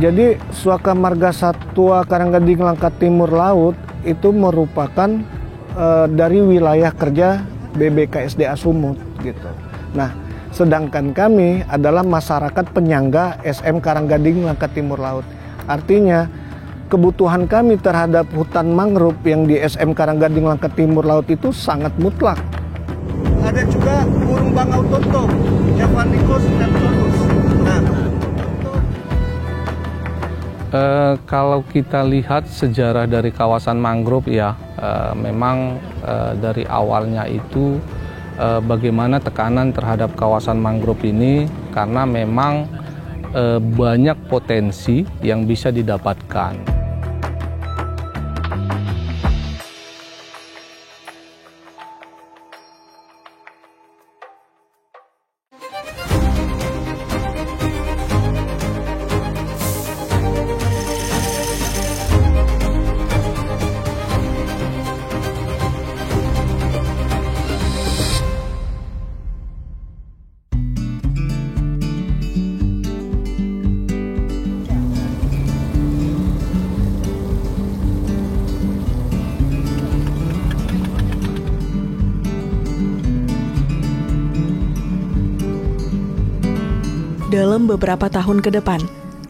Jadi Suaka Marga Satwa Karanggading Langkat Timur Laut itu merupakan dari wilayah kerja BBKSDA Sumut gitu. Nah, sedangkan kami adalah masyarakat penyangga SM Karanggading Langkat Timur Laut. Artinya kebutuhan kami terhadap hutan mangrove yang di SM Karanggading Langkat Timur Laut itu sangat mutlak. Ada juga burung bangau tutup, Javanicus neptunus. Nah, kalau kita lihat sejarah dari kawasan mangrove ya, memang dari awalnya itu bagaimana tekanan terhadap kawasan mangrove ini karena memang banyak potensi yang bisa didapatkan. Dalam beberapa tahun ke depan,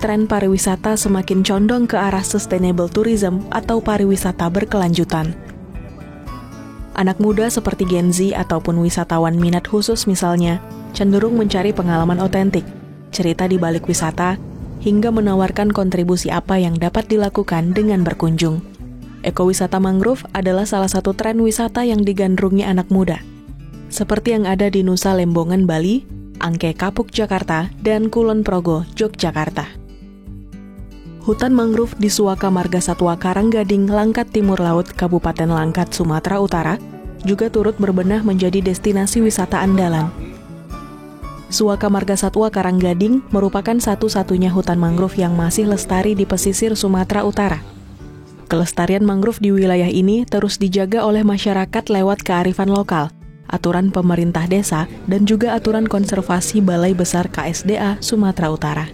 tren pariwisata semakin condong ke arah sustainable tourism atau pariwisata berkelanjutan. Anak muda seperti Gen Z ataupun wisatawan minat khusus misalnya, cenderung mencari pengalaman otentik, cerita di balik wisata, hingga menawarkan kontribusi apa yang dapat dilakukan dengan berkunjung. Ekowisata mangrove adalah salah satu tren wisata yang digandrungi anak muda, seperti yang ada di Nusa Lembongan, Bali, Angke Kapuk, Jakarta, dan Kulon Progo, Yogyakarta. Hutan mangrove di Suaka Marga Satwa Karanggading Langkat Timur Laut, Kabupaten Langkat, Sumatera Utara, juga turut berbenah menjadi destinasi wisata andalan. Suaka Marga Satwa Karanggading merupakan satu-satunya hutan mangrove yang masih lestari di pesisir Sumatera Utara. Kelestarian mangrove di wilayah ini terus dijaga oleh masyarakat lewat kearifan lokal, aturan pemerintah desa, dan juga aturan konservasi Balai Besar KSDA Sumatera Utara.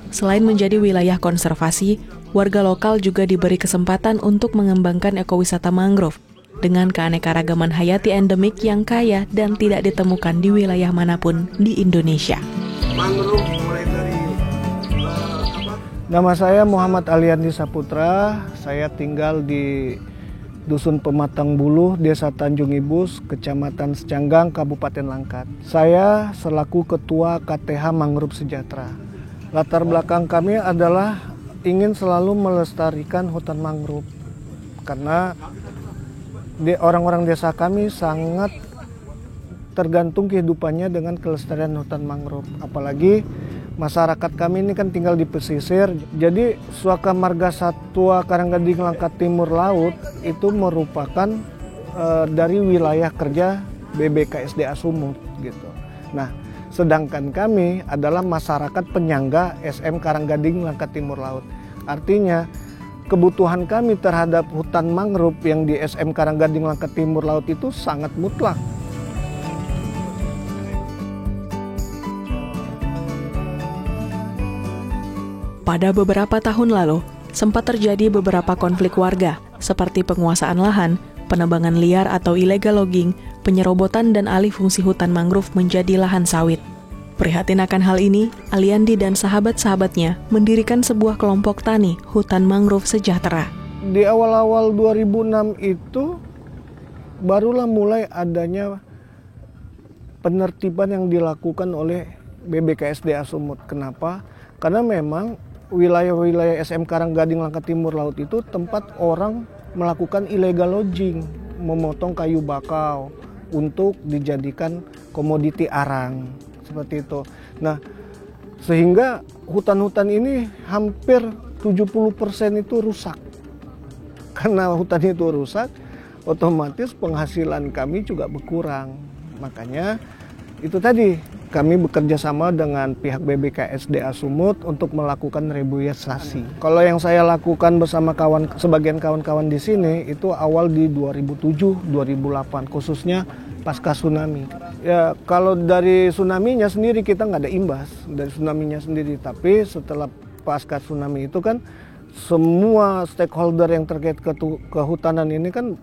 Selain menjadi wilayah konservasi, warga lokal juga diberi kesempatan untuk mengembangkan ekowisata mangrove dengan keanekaragaman hayati endemik yang kaya dan tidak ditemukan di wilayah manapun di Indonesia. Mangrove mulai dari Nama saya Muhammad Aliandi Saputra, saya tinggal di Dusun Pematang Buluh, Desa Tanjung Ibus, Kecamatan Secanggang, Kabupaten Langkat. Saya selaku Ketua KTH Mangrove Sejahtera. Latar belakang kami adalah ingin selalu melestarikan hutan mangrove. Karena orang-orang desa kami sangat tergantung kehidupannya dengan kelestarian hutan mangrove. Apalagi masyarakat kami ini kan tinggal di pesisir. Jadi Suaka Marga Satwa Karanggading Langkat Timur Laut itu merupakan dari wilayah kerja BBKSDA Sumut gitu. Nah, sedangkan kami adalah masyarakat penyangga SM Karanggading Langkat Timur Laut. Artinya kebutuhan kami terhadap hutan mangrove yang di SM Karanggading Langkat Timur Laut itu sangat mutlak. Pada beberapa tahun lalu, sempat terjadi beberapa konflik warga, seperti penguasaan lahan, penebangan liar atau illegal logging, penyerobotan dan alih fungsi hutan mangrove menjadi lahan sawit. Prihatin akan hal ini, Aliandi dan sahabat-sahabatnya mendirikan sebuah kelompok tani hutan mangrove sejahtera. Di awal-awal 2006 itu, barulah mulai adanya penertiban yang dilakukan oleh BBKSDA Sumut. Kenapa? Karena memang wilayah-wilayah SM Karanggading Langkat Timur Laut itu tempat orang melakukan illegal logging, memotong kayu bakau untuk dijadikan komoditi arang, seperti itu. Nah, sehingga hutan-hutan ini hampir 70% itu rusak. Karena hutan itu rusak, otomatis penghasilan kami juga berkurang. Makanya itu tadi, kami bekerja sama dengan pihak BBKSDA Sumut untuk melakukan reboisasi. Kalau yang saya lakukan bersama sebagian kawan-kawan di sini itu awal di 2007-2008, khususnya pasca tsunami. Ya, kalau dari tsunami-nya sendiri kita nggak ada imbas dari tsunami-nya sendiri, tapi setelah pasca tsunami itu kan semua stakeholder yang terkait kehutanan ini kan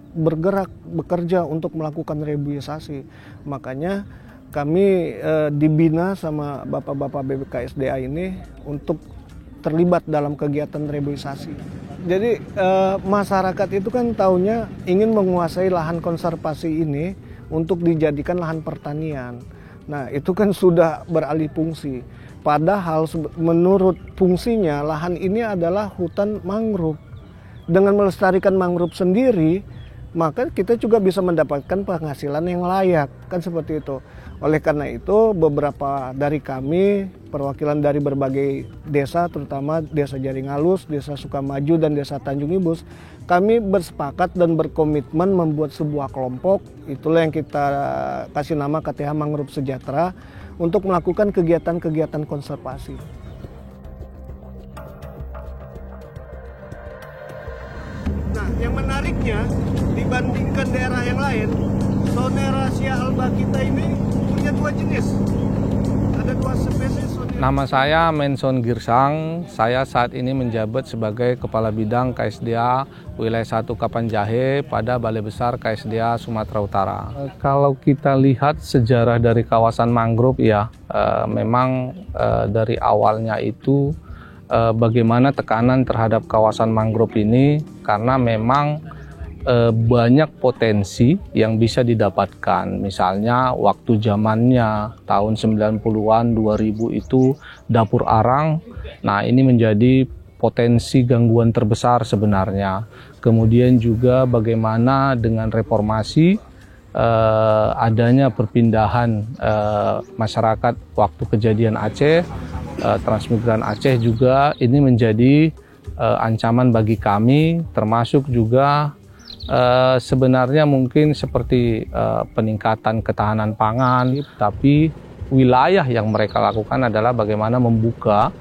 bekerja untuk melakukan reboisasi. Makanya kami dibina sama bapak-bapak BKSDA ini untuk terlibat dalam kegiatan reboisasi. Jadi masyarakat itu kan taunya ingin menguasai lahan konservasi ini untuk dijadikan lahan pertanian. Nah, itu kan sudah beralih fungsi. Padahal menurut fungsinya lahan ini adalah hutan mangrove. Dengan melestarikan mangrove sendiri, maka kita juga bisa mendapatkan penghasilan yang layak, kan seperti itu. Oleh karena itu, beberapa dari kami, perwakilan dari berbagai desa, terutama Desa Jaringalus, Desa Sukamaju, dan Desa Tanjung Ibus, kami bersepakat dan berkomitmen membuat sebuah kelompok, itulah yang kita kasih nama KTH Mangrove Sejahtera, untuk melakukan kegiatan-kegiatan konservasi. Nah, yang menariknya dibandingkan daerah yang lain, Sonerasia alba kita ini punya dua jenis. Ada dua spesies. Nama saya Menson Girsang. Saya saat ini menjabat sebagai Kepala Bidang KSDA Wilayah 1 Kapanjahe pada Balai Besar KSDA Sumatera Utara. Kalau kita lihat sejarah dari kawasan mangrove ya, memang dari awalnya itu bagaimana tekanan terhadap kawasan mangrove ini karena memang banyak potensi yang bisa didapatkan. Misalnya waktu zamannya tahun 90-an 2000 itu dapur arang. Nah, ini menjadi potensi gangguan terbesar sebenarnya. Kemudian juga bagaimana dengan reformasi adanya perpindahan masyarakat waktu kejadian Aceh, transmigran Aceh juga ini menjadi ancaman bagi kami, termasuk juga sebenarnya mungkin seperti peningkatan ketahanan pangan, tapi wilayah yang mereka lakukan adalah bagaimana membuka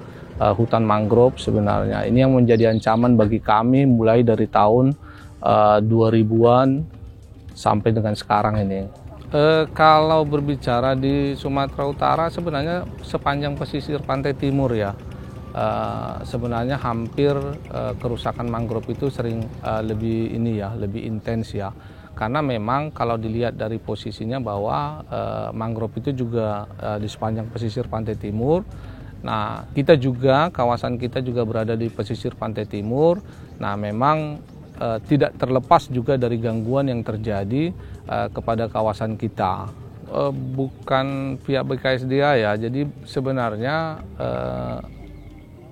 hutan mangrove sebenarnya. Ini yang menjadi ancaman bagi kami mulai dari tahun 2000-an sampai dengan sekarang ini. Kalau berbicara di Sumatera Utara sebenarnya sepanjang pesisir pantai timur ya, sebenarnya hampir kerusakan mangrove itu sering lebih intens ya, karena memang kalau dilihat dari posisinya bahwa mangrove itu juga di sepanjang pesisir pantai timur. Nah, kita juga kawasan kita juga berada di pesisir pantai timur. Nah, memang tidak terlepas juga dari gangguan yang terjadi kepada kawasan kita. Bukan pihak BKSDA ya, jadi sebenarnya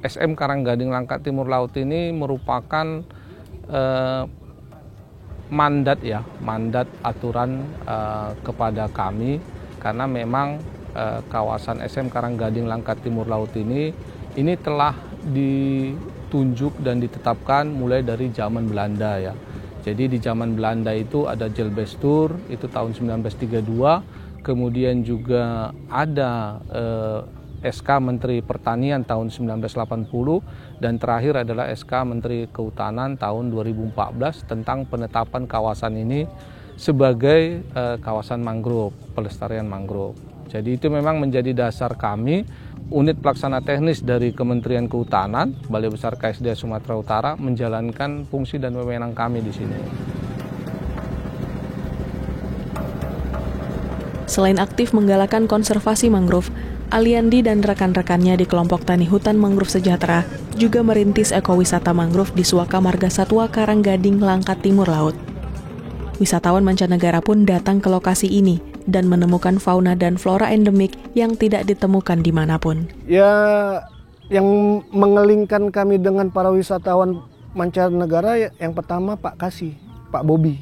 SM Karanggading Langkat Timur Laut ini merupakan mandat aturan kepada kami, karena memang kawasan SM Karanggading Langkat Timur Laut ini telah ditunjuk dan ditetapkan mulai dari zaman Belanda ya. Jadi di zaman Belanda itu ada Jelbestur itu tahun 1932, kemudian juga ada SK Menteri Pertanian tahun 1980, dan terakhir adalah SK Menteri Kehutanan tahun 2014 tentang penetapan kawasan ini sebagai kawasan mangrove, pelestarian mangrove. Jadi itu memang menjadi dasar kami, unit pelaksana teknis dari Kementerian Kehutanan, Balai Besar KSDA Sumatera Utara, menjalankan fungsi dan wewenang kami di sini. Selain aktif menggalakkan konservasi mangrove, Aliandi dan rekan-rekannya di kelompok Tani Hutan Mangrove Sejahtera juga merintis ekowisata mangrove di Suaka Marga Satwa Karanggading Langkat Timur Laut. Wisatawan mancanegara pun datang ke lokasi ini dan menemukan fauna dan flora endemik yang tidak ditemukan dimanapun. Ya, yang mengelingkan kami dengan para wisatawan mancanegara yang pertama Pak Bobby.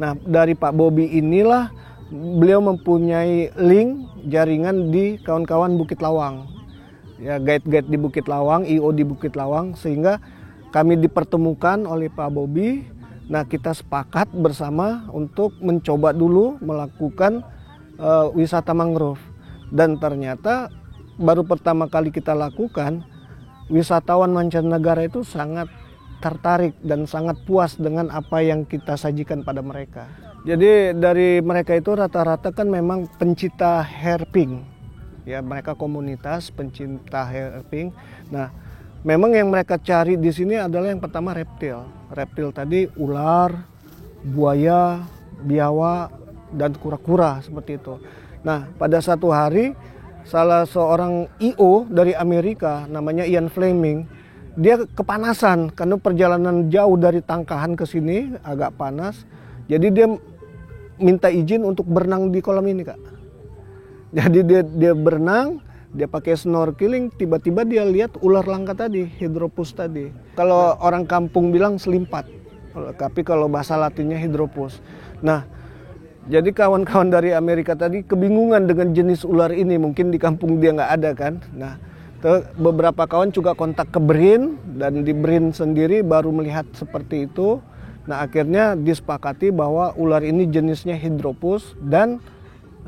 Nah, dari Pak Bobby inilah beliau mempunyai link jaringan di kawan-kawan Bukit Lawang. Ya, guide-guide di Bukit Lawang, IO di Bukit Lawang, sehingga kami dipertemukan oleh Pak Bobby. Nah, kita sepakat bersama untuk mencoba dulu melakukan wisata mangrove. Dan ternyata baru pertama kali kita lakukan, wisatawan mancanegara itu sangat tertarik dan sangat puas dengan apa yang kita sajikan pada mereka. Jadi dari mereka itu rata-rata kan memang pencinta hairpin. Ya, mereka komunitas pencinta hairpin. Nah, memang yang mereka cari di sini adalah yang pertama reptil. Reptil tadi ular, buaya, biawak, dan kura-kura seperti itu. Nah, pada satu hari salah seorang IO dari Amerika namanya Ian Fleming, dia kepanasan karena perjalanan jauh dari Tangkahan ke sini agak panas. Jadi dia minta izin untuk berenang di kolam ini, Kak. Jadi dia berenang, dia pakai snorkeling, tiba-tiba dia lihat ular langka tadi, Hydropus tadi. Kalau orang kampung bilang selimpat, tapi kalau bahasa Latinnya Hydropus. Nah, jadi kawan-kawan dari Amerika tadi kebingungan dengan jenis ular ini, mungkin di kampung dia nggak ada kan. Nah, beberapa kawan juga kontak ke BRIN, dan di BRIN sendiri baru melihat seperti itu. Nah, akhirnya disepakati bahwa ular ini jenisnya Hydropus dan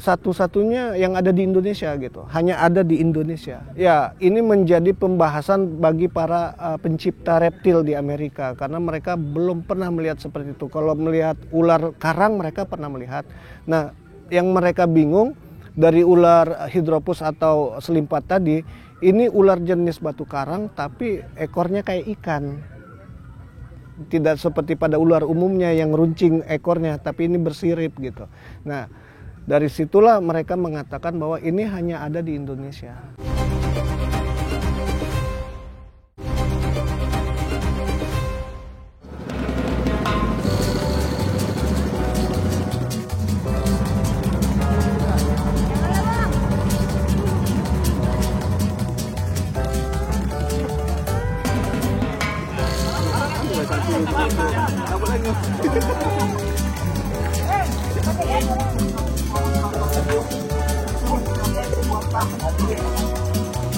satu-satunya yang ada di Indonesia gitu. Hanya ada di Indonesia. Ya, ini menjadi pembahasan bagi para pencipta reptil di Amerika karena mereka belum pernah melihat seperti itu. Kalau melihat ular karang mereka pernah melihat. Nah, yang mereka bingung dari ular Hydropus atau selimpat tadi, ini ular jenis batu karang tapi ekornya kayak ikan. Tidak seperti pada ular umumnya yang runcing ekornya, tapi ini bersirip gitu. Nah, dari situlah mereka mengatakan bahwa ini hanya ada di Indonesia.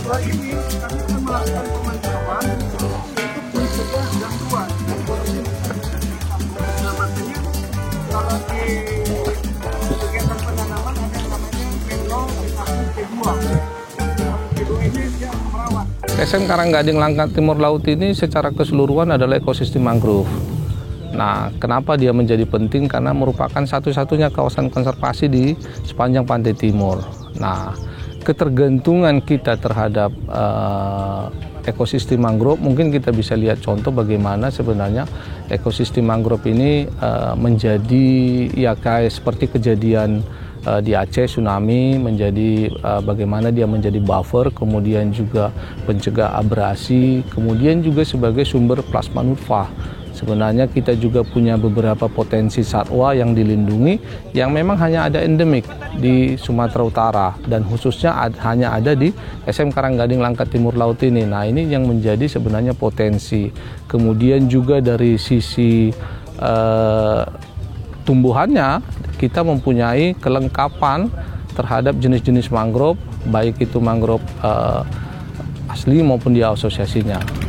Setelah ini kami akan melakukan pemantauan untuk mencegah gangguan. Nah, makanya kalau di kegiatan penanaman ada yang namanya P0, P1, P2. P2 ini dia merawat. SM Karanggading Langkat Timur Laut ini secara keseluruhan adalah ekosistem mangrove. Nah, kenapa dia menjadi penting? Karena merupakan satu-satunya kawasan konservasi di sepanjang pantai timur. Nah, ketergantungan kita terhadap ekosistem mangrove, mungkin kita bisa lihat contoh bagaimana sebenarnya ekosistem mangrove ini menjadi ya kayak seperti kejadian di Aceh tsunami, menjadi bagaimana dia menjadi buffer, kemudian juga pencegah abrasi, kemudian juga sebagai sumber plasma nutfah. Sebenarnya kita juga punya beberapa potensi satwa yang dilindungi yang memang hanya ada endemik di Sumatera Utara dan khususnya hanya ada di SM Karanggading Langkat Timur Laut ini. Nah, ini yang menjadi sebenarnya potensi. Kemudian juga dari sisi tumbuhannya kita mempunyai kelengkapan terhadap jenis-jenis mangrove, baik itu mangrove asli maupun di asosiasinya.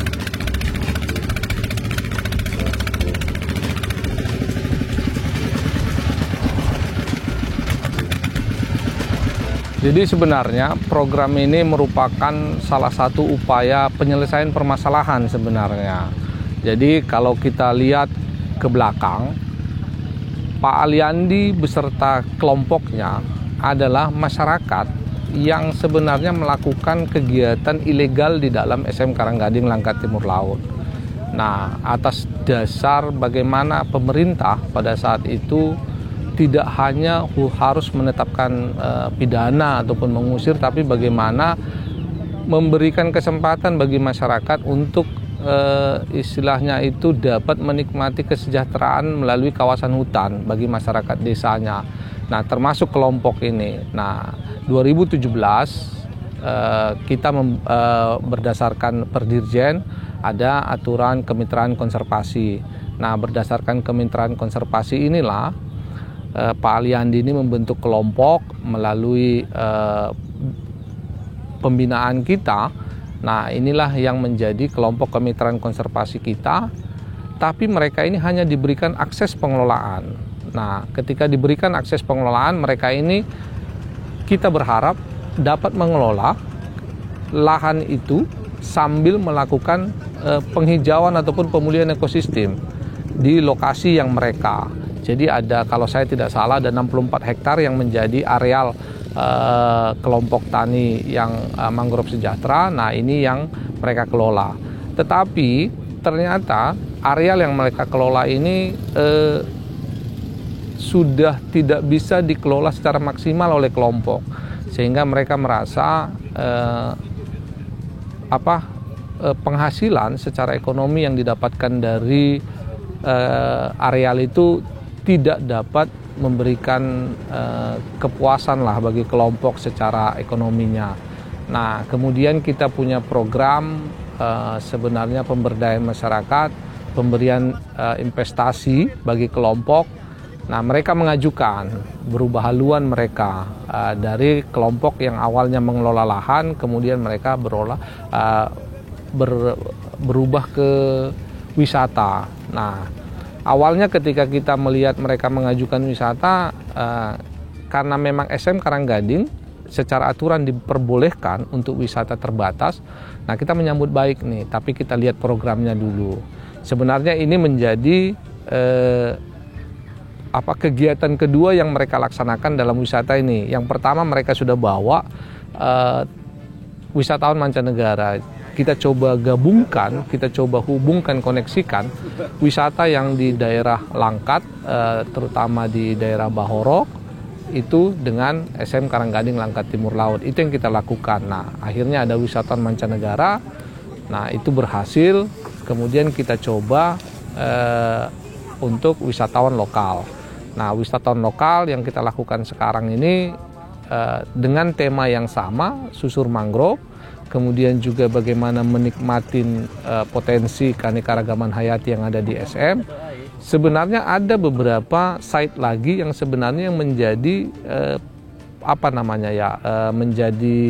Jadi sebenarnya program ini merupakan salah satu upaya penyelesaian permasalahan sebenarnya. Jadi kalau kita lihat ke belakang, Pak Aliandi beserta kelompoknya adalah masyarakat yang sebenarnya melakukan kegiatan ilegal di dalam SM Karanggading Langkat Timur Laut. Nah, atas dasar bagaimana pemerintah pada saat itu tidak hanya harus menetapkan pidana ataupun mengusir, tapi bagaimana memberikan kesempatan bagi masyarakat untuk istilahnya itu dapat menikmati kesejahteraan melalui kawasan hutan bagi masyarakat desanya. Nah, termasuk kelompok ini. Nah, 2017 kita berdasarkan Perdirjen ada aturan kemitraan konservasi. Nah, berdasarkan kemitraan konservasi inilah Pak Aliandi ini membentuk kelompok melalui pembinaan kita. Nah, inilah yang menjadi kelompok kemitraan konservasi kita, tapi mereka ini hanya diberikan akses pengelolaan. Nah, ketika diberikan akses pengelolaan, mereka ini kita berharap dapat mengelola lahan itu sambil melakukan penghijauan ataupun pemulihan ekosistem di lokasi yang mereka. Jadi ada, kalau saya tidak salah, ada 64 hektar yang menjadi areal kelompok tani yang mangrove sejahtera. Nah, ini yang mereka kelola. Tetapi ternyata areal yang mereka kelola ini sudah tidak bisa dikelola secara maksimal oleh kelompok, sehingga mereka merasa penghasilan secara ekonomi yang didapatkan dari areal itu tidak dapat memberikan kepuasan lah bagi kelompok secara ekonominya. Nah, kemudian kita punya program sebenarnya pemberdayaan masyarakat, pemberian investasi bagi kelompok. Nah, mereka mengajukan berubah haluan mereka dari kelompok yang awalnya mengelola lahan, kemudian mereka berubah ke wisata. Nah, awalnya ketika kita melihat mereka mengajukan wisata, karena memang SM Karanggading secara aturan diperbolehkan untuk wisata terbatas, nah kita menyambut baik nih, tapi kita lihat programnya dulu. Sebenarnya ini menjadi kegiatan kedua yang mereka laksanakan dalam wisata ini. Yang pertama, mereka sudah bawa wisatawan mancanegara. Kita coba gabungkan, kita coba hubungkan, koneksikan wisata yang di daerah Langkat, terutama di daerah Bahorok, itu dengan SM Karanggading Langkat Timur Laut. Itu yang kita lakukan. Nah, akhirnya ada wisatawan mancanegara. Nah, itu berhasil. Kemudian kita coba untuk wisatawan lokal. Nah, wisatawan lokal yang kita lakukan sekarang ini dengan tema yang sama, susur mangrove, kemudian juga bagaimana menikmatin potensi keanekaragaman hayati yang ada di SM. Sebenarnya ada beberapa site lagi yang sebenarnya menjadi menjadi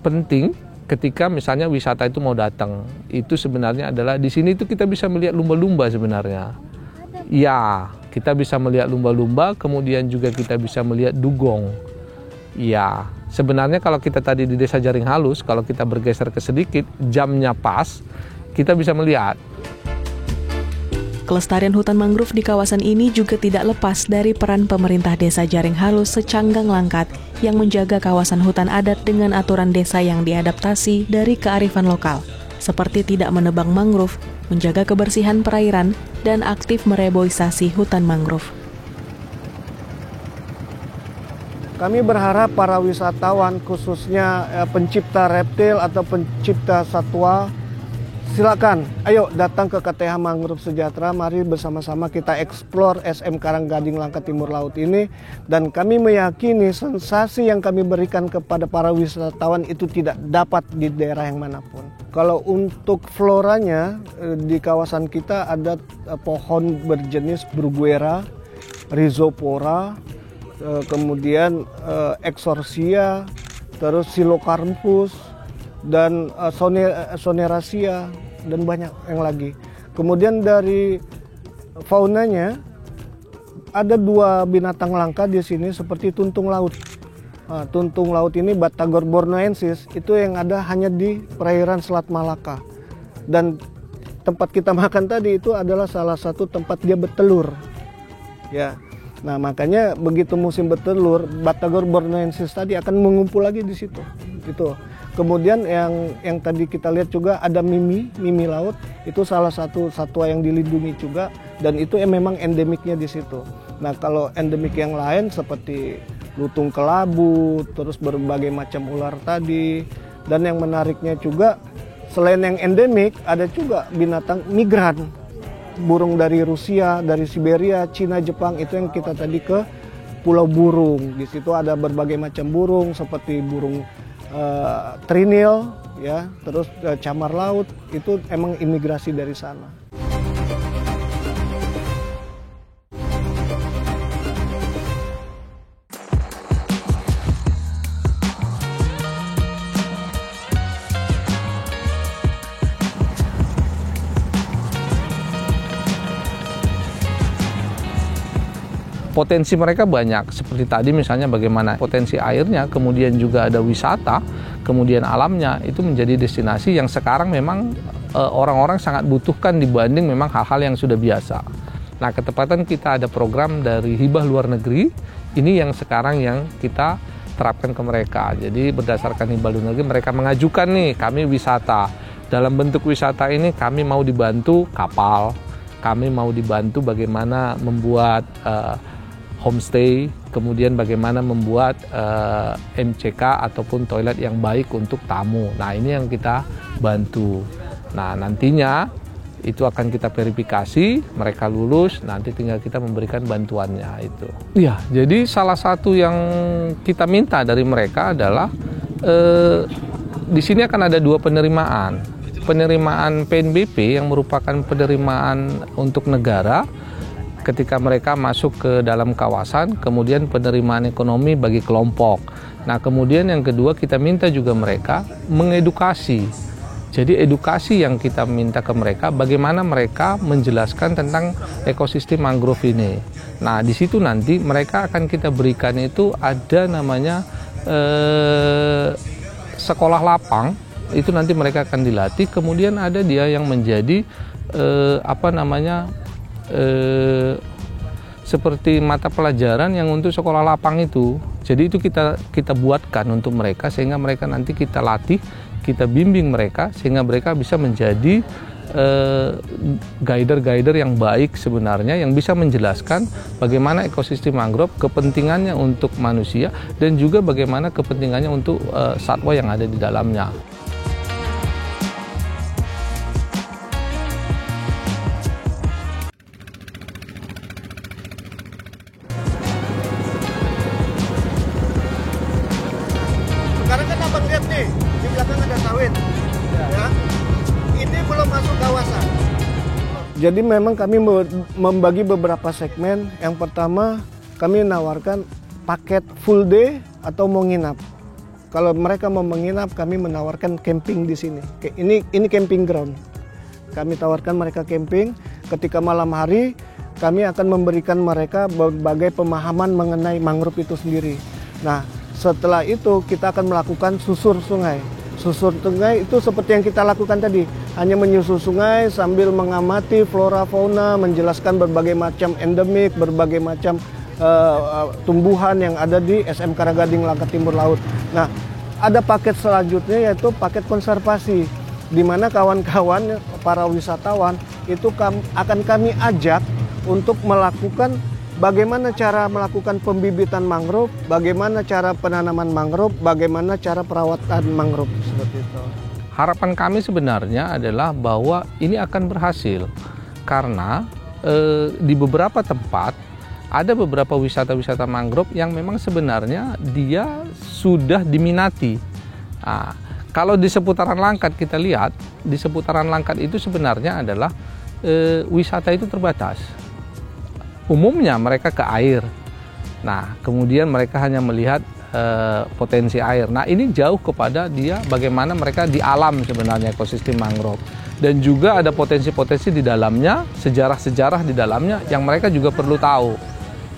penting ketika misalnya wisata itu mau datang. Itu sebenarnya adalah di sini itu kita bisa melihat lumba-lumba sebenarnya. Ya, kita bisa melihat lumba-lumba, kemudian juga kita bisa melihat dugong. Ya, sebenarnya kalau kita tadi di Desa Jaring Halus, kalau kita bergeser ke sedikit, jamnya pas, kita bisa melihat. Kelestarian hutan mangrove di kawasan ini juga tidak lepas dari peran pemerintah Desa Jaring Halus Secanggang Langkat yang menjaga kawasan hutan adat dengan aturan desa yang diadaptasi dari kearifan lokal, seperti tidak menebang mangrove, menjaga kebersihan perairan, dan aktif mereboisasi hutan mangrove. Kami berharap para wisatawan, khususnya pencipta reptil atau pencipta satwa, silakan, ayo datang ke KTH Mangrove Sejahtera. Mari bersama-sama kita eksplor SM Karanggading Langkat Timur Laut ini. Dan kami meyakini sensasi yang kami berikan kepada para wisatawan itu tidak dapat di daerah yang manapun. Kalau untuk floranya, di kawasan kita ada pohon berjenis Bruguera, Rhizopora, kemudian Exorcia, terus Silocarpus, dan Sonerasia, dan banyak yang lagi. Kemudian dari faunanya ada dua binatang langka di sini seperti tuntung laut. Nah, tuntung laut ini Batagor bornoensis, itu yang ada hanya di perairan Selat Malaka. Dan tempat kita makan tadi itu adalah salah satu tempat dia bertelur. Ya. Nah, makanya begitu musim bertelur, Batagor bornoensis tadi akan mengumpul lagi di situ. Gitu. Kemudian yang tadi kita lihat juga ada mimi laut, itu salah satu satwa yang dilindungi juga, dan itu memang endemiknya di situ. Nah, kalau endemik yang lain seperti lutung kelabu, terus berbagai macam ular tadi, dan yang menariknya juga selain yang endemik ada juga binatang migran, burung dari Rusia, dari Siberia, Cina, Jepang, itu yang kita tadi ke Pulau Burung. Di situ ada berbagai macam burung seperti burung trinil, ya, terus camar laut, itu emang imigrasi dari sana. Potensi mereka banyak, seperti tadi misalnya bagaimana potensi airnya, kemudian juga ada wisata, kemudian alamnya, itu menjadi destinasi yang sekarang memang orang-orang sangat butuhkan dibanding memang hal-hal yang sudah biasa. Nah, ketepatan kita ada program dari hibah luar negeri, ini yang sekarang yang kita terapkan ke mereka. Jadi berdasarkan himbauan negeri mereka mengajukan nih, kami wisata. Dalam bentuk wisata ini kami mau dibantu kapal, kami mau dibantu bagaimana membuat homestay, kemudian bagaimana membuat MCK ataupun toilet yang baik untuk tamu. Nah, ini yang kita bantu. Nah, nantinya itu akan kita verifikasi, mereka lulus, nanti tinggal kita memberikan bantuannya itu. Iya, jadi salah satu yang kita minta dari mereka adalah di sini akan ada 2 penerimaan. Penerimaan PNBP yang merupakan penerimaan untuk negara ketika mereka masuk ke dalam kawasan, kemudian penerimaan ekonomi bagi kelompok. Nah, kemudian yang kedua kita minta juga mereka mengedukasi. Jadi edukasi yang kita minta ke mereka, bagaimana mereka menjelaskan tentang ekosistem mangrove ini. Nah, di situ nanti mereka akan kita berikan itu ada namanya sekolah lapang, itu nanti mereka akan dilatih. Kemudian ada dia yang menjadi seperti mata pelajaran yang untuk sekolah lapang itu. Jadi itu kita buatkan untuk mereka sehingga mereka nanti kita latih, kita bimbing mereka sehingga mereka bisa menjadi guider yang baik sebenarnya, yang bisa menjelaskan bagaimana ekosistem mangrove, kepentingannya untuk manusia dan juga bagaimana kepentingannya untuk satwa yang ada di dalamnya. Sekarang kan abang lihat nih, di belakang ada sawit. Ya. Ini belum masuk kawasan. Jadi memang kami membagi beberapa segmen. Yang pertama, kami menawarkan paket full day atau mau nginap. Kalau mereka mau menginap, kami menawarkan camping di sini. Ini camping ground. Kami tawarkan mereka camping. Ketika malam hari, kami akan memberikan mereka berbagai pemahaman mengenai mangrove itu sendiri. Nah, setelah itu kita akan melakukan susur sungai. Susur sungai itu seperti yang kita lakukan tadi, hanya menyusur sungai sambil mengamati flora fauna, menjelaskan berbagai macam endemik, berbagai macam tumbuhan yang ada di SM Karanggading Langkat Timur Laut. Nah, ada paket selanjutnya yaitu paket konservasi, di mana kawan-kawan para wisatawan itu akan kami ajak untuk melakukan bagaimana cara melakukan pembibitan mangrove, bagaimana cara penanaman mangrove, bagaimana cara perawatan mangrove, seperti itu. Harapan kami sebenarnya adalah bahwa ini akan berhasil karena di beberapa tempat ada beberapa wisata-wisata mangrove yang memang sebenarnya dia sudah diminati. Nah, kalau di seputaran Langkat kita lihat, di seputaran Langkat itu sebenarnya adalah wisata itu terbatas. Umumnya mereka ke air. Nah, kemudian mereka hanya melihat potensi air. Nah, ini jauh kepada dia bagaimana mereka di alam sebenarnya ekosistem mangrove. Dan juga ada potensi-potensi di dalamnya, sejarah-sejarah di dalamnya yang mereka juga perlu tahu.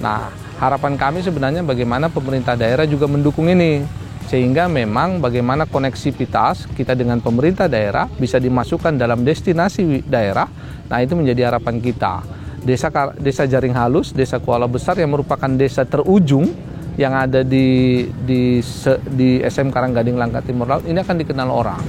Nah, harapan kami sebenarnya bagaimana pemerintah daerah juga mendukung ini. Sehingga memang bagaimana koneksivitas kita dengan pemerintah daerah bisa dimasukkan dalam destinasi daerah. Nah, itu menjadi harapan kita. Desa Jaring Halus, Desa Kuala Besar yang merupakan desa terujung yang ada di SM Karanggading Langkat Timur Laut ini akan dikenal orang.